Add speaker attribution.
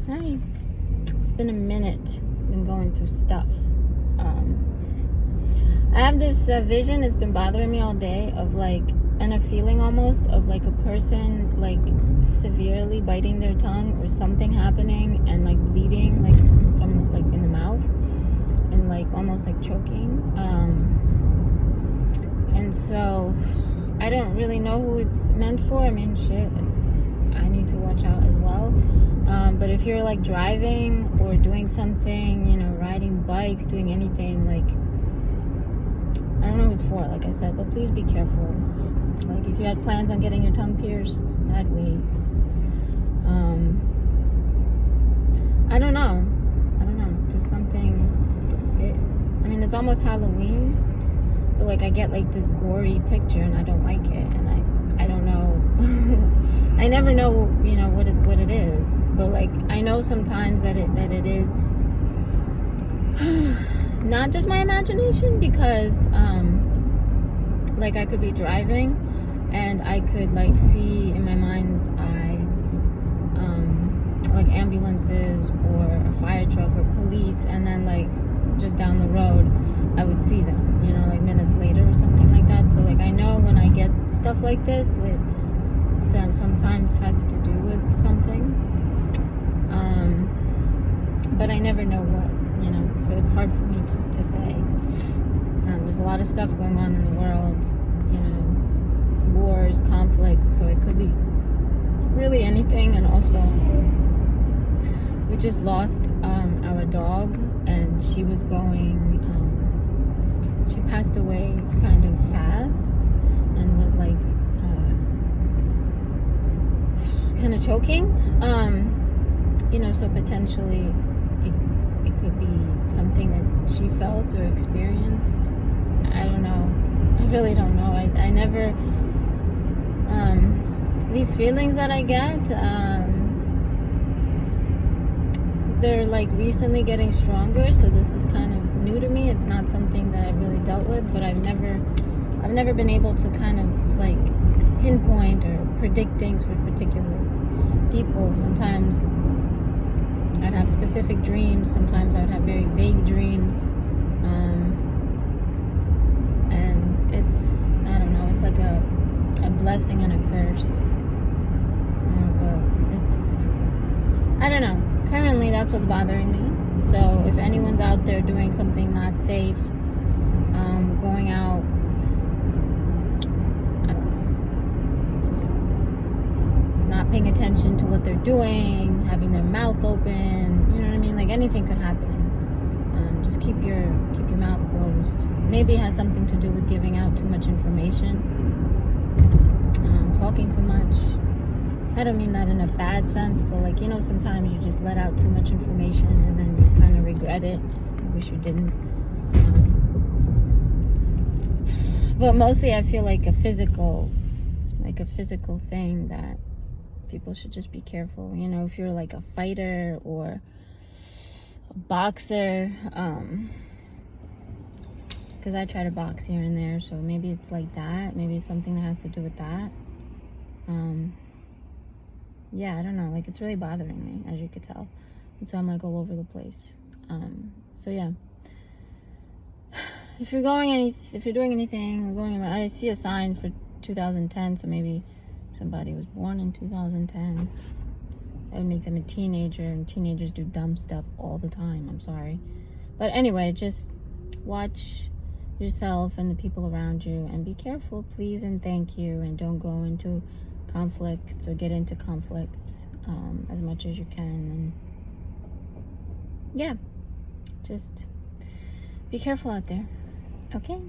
Speaker 1: Hi. It's been a minute. Been going through stuff. I have this vision. It's been bothering me all day of and a feeling almost of like a person severely biting their tongue or something happening and bleeding from in the mouth and almost choking. And so I don't really know who it's meant for. I mean, shit, I need to watch out as well. But if you're driving or doing something, riding bikes, doing anything, I don't know who it's for, like I said, but please be careful. If you had plans on getting your tongue pierced, I'd wait. I don't know. Just something. It's almost Halloween, but I get this gory picture and I don't like it, and I don't know. I never know, what it is, but I know sometimes that it is not just my imagination, because I could be driving and I could see in my mind's eyes ambulances or a fire truck or police, and then just down the road I would see them, minutes later or something like that. So I know when I get stuff like this, it sometimes has to do with something, but I never know what, so it's hard for me to say. There's a lot of stuff going on in the world, wars, conflict, so it could be really anything. And also, we just lost our dog, and she was she passed away kind of fast and was kind of choking, so potentially it could be something that she felt or experienced. I don't know. I really don't know. I never, these feelings that I get, they're recently getting stronger, so this is kind of new to me. It's not something that I've really dealt with, but I've never been able to kind of pinpoint or predict things for particular people. Sometimes I'd have specific dreams, sometimes I would have very vague dreams, and it's, I don't know, it's like a blessing and a curse, but it's, I don't know. Currently, that's what's bothering me. So if anyone's out there doing something not safe, going out, I don't know, just not paying attention to what they're doing, having their mouth open, you know what I mean? Anything could happen. Just keep your mouth closed. Maybe it has something to do with giving out too much information, talking too much. I don't mean that in a bad sense, but sometimes you just let out too much information and then you kind of regret it. I wish you didn't. But mostly I feel like a physical thing that people should just be careful. If you're a fighter or a boxer, because I try to box here and there, so maybe it's that. Maybe it's something that has to do with that. Yeah, I don't know. It's really bothering me, as you could tell. And so I'm all over the place. So yeah. If you're doing anything, I see a sign for 2010, so maybe somebody was born in 2010. That would make them a teenager, and teenagers do dumb stuff all the time. I'm sorry. But anyway, just watch yourself and the people around you, and be careful, please and thank you, and don't go into conflicts or get into conflicts as much as you can. And yeah, just be careful out there. Okay.